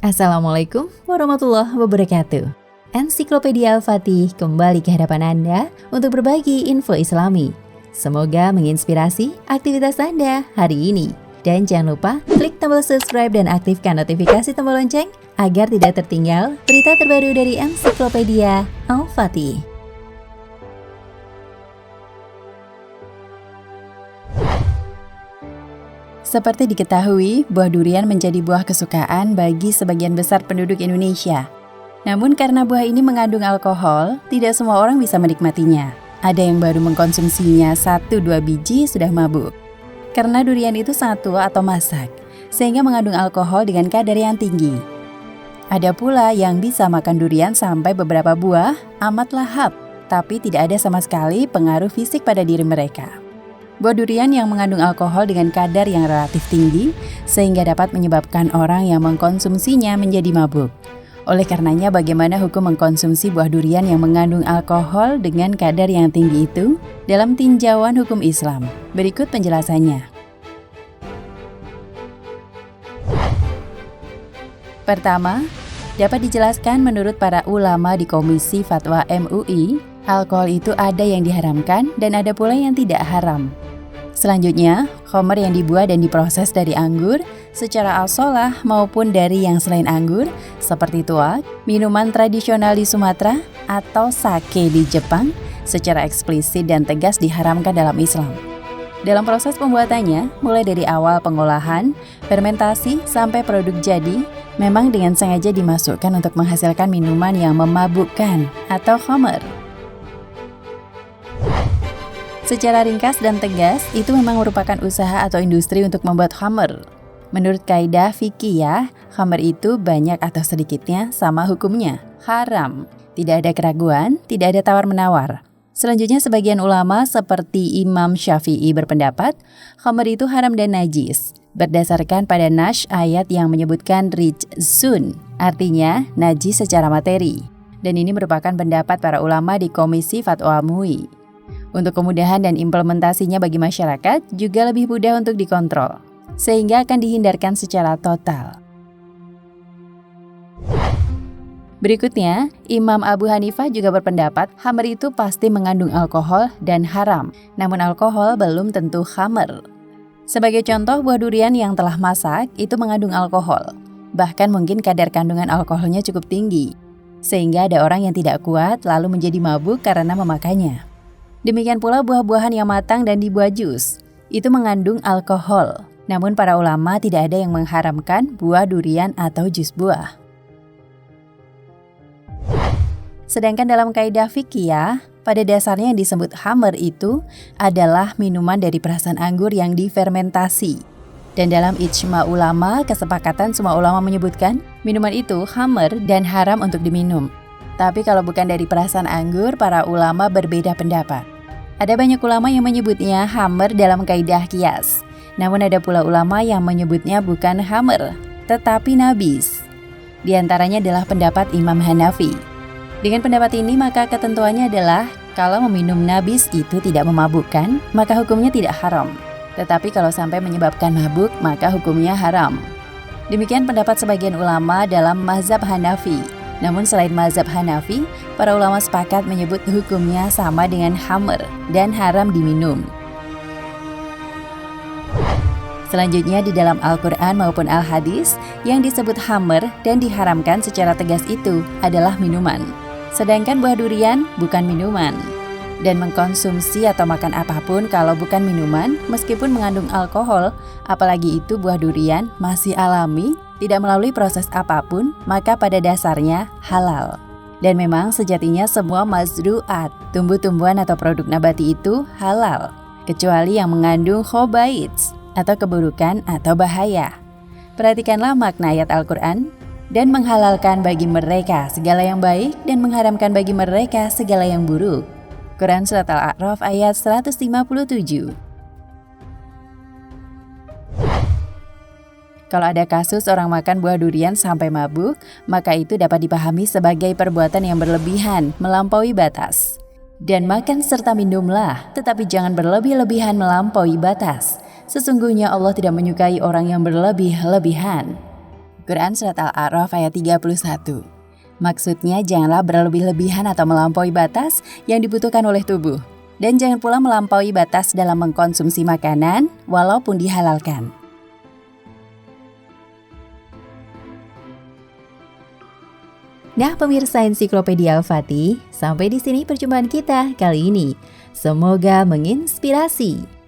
Assalamualaikum warahmatullahi wabarakatuh. Ensiklopedia Al-Fatih kembali ke hadapan Anda untuk berbagi info Islami. Semoga menginspirasi aktivitas Anda hari ini. Dan jangan lupa klik tombol subscribe dan aktifkan notifikasi tombol lonceng agar tidak tertinggal berita terbaru dari Ensiklopedia Al-Fatih. Seperti diketahui, buah durian menjadi buah kesukaan bagi sebagian besar penduduk Indonesia. Namun karena buah ini mengandung alkohol, tidak semua orang bisa menikmatinya. Ada yang baru mengkonsumsinya 1-2 biji sudah mabuk. Karena durian itu sangat tua atau masak, sehingga mengandung alkohol dengan kadar yang tinggi. Ada pula yang bisa makan durian sampai beberapa buah, amat lahap, tapi tidak ada sama sekali pengaruh fisik pada diri mereka. Buah durian yang mengandung alkohol dengan kadar yang relatif tinggi sehingga dapat menyebabkan orang yang mengkonsumsinya menjadi mabuk. Oleh karenanya, bagaimana hukum mengkonsumsi buah durian yang mengandung alkohol dengan kadar yang tinggi itu dalam tinjauan hukum Islam? Berikut penjelasannya. Pertama, dapat dijelaskan menurut para ulama di Komisi Fatwa MUI, alkohol itu ada yang diharamkan dan ada pula yang tidak haram. Selanjutnya, khamr yang dibuat dan diproses dari anggur secara al-solah maupun dari yang selain anggur seperti tuak, minuman tradisional di Sumatera atau sake di Jepang secara eksplisit dan tegas diharamkan dalam Islam. Dalam proses pembuatannya, mulai dari awal pengolahan, fermentasi sampai produk jadi, memang dengan sengaja dimasukkan untuk menghasilkan minuman yang memabukkan atau khamr. Secara ringkas dan tegas, itu memang merupakan usaha atau industri untuk membuat khamr. Menurut kaidah fikih, khamr itu banyak atau sedikitnya sama hukumnya, haram. Tidak ada keraguan, tidak ada tawar-menawar. Selanjutnya, sebagian ulama seperti Imam Syafi'i berpendapat, khamr itu haram dan najis, berdasarkan pada nas ayat yang menyebutkan rijsun, artinya najis secara materi. Dan ini merupakan pendapat para ulama di Komisi Fatwa MUI. Untuk kemudahan dan implementasinya bagi masyarakat juga lebih mudah untuk dikontrol, sehingga akan dihindarkan secara total. Berikutnya, Imam Abu Hanifah juga berpendapat khamr itu pasti mengandung alkohol dan haram, namun alkohol belum tentu khamr. Sebagai contoh, buah durian yang telah masak itu mengandung alkohol, bahkan mungkin kadar kandungan alkoholnya cukup tinggi, sehingga ada orang yang tidak kuat lalu menjadi mabuk karena memakannya. Demikian pula buah-buahan yang matang dan dibuat jus, itu mengandung alkohol. Namun para ulama tidak ada yang mengharamkan buah durian atau jus buah. Sedangkan dalam kaidah fikih, pada dasarnya yang disebut khamr itu adalah minuman dari perasan anggur yang difermentasi. Dan dalam ijma ulama, kesepakatan semua ulama menyebutkan minuman itu khamr dan haram untuk diminum. Tapi kalau bukan dari perasan anggur, para ulama berbeda pendapat. Ada banyak ulama yang menyebutnya khamr dalam kaidah qiyas. Namun ada pula ulama yang menyebutnya bukan khamr, tetapi nabis. Di antaranya adalah pendapat Imam Hanafi. Dengan pendapat ini, maka ketentuannya adalah kalau meminum nabis itu tidak memabukkan, maka hukumnya tidak haram. Tetapi kalau sampai menyebabkan mabuk, maka hukumnya haram. Demikian pendapat sebagian ulama dalam mazhab Hanafi. Namun selain mazhab Hanafi, para ulama sepakat menyebut hukumnya sama dengan khamr dan haram diminum. Selanjutnya di dalam Al-Quran maupun Al-Hadis, yang disebut khamr dan diharamkan secara tegas itu adalah minuman. Sedangkan buah durian bukan minuman. Dan mengkonsumsi atau makan apapun kalau bukan minuman, meskipun mengandung alkohol, apalagi itu buah durian masih alami, tidak melalui proses apapun, maka pada dasarnya halal. Dan memang sejatinya semua mazru'at, tumbuh-tumbuhan atau produk nabati itu halal, kecuali yang mengandung khobaits atau keburukan atau bahaya. Perhatikanlah makna ayat Al-Quran, dan menghalalkan bagi mereka segala yang baik dan mengharamkan bagi mereka segala yang buruk. Quran Surat Al-A'raf ayat 157. Kalau ada kasus orang makan buah durian sampai mabuk, maka itu dapat dipahami sebagai perbuatan yang berlebihan, melampaui batas. Dan makan serta minumlah, tetapi jangan berlebih-lebihan melampaui batas. Sesungguhnya Allah tidak menyukai orang yang berlebih-lebihan. Quran Surat Al-A'raf ayat 31. Maksudnya janganlah berlebih-lebihan atau melampaui batas yang dibutuhkan oleh tubuh. Dan jangan pula melampaui batas dalam mengkonsumsi makanan walaupun dihalalkan. Nah, pemirsa Ensiklopedia Al-Fatih, sampai di sini perjumpaan kita kali ini. Semoga menginspirasi.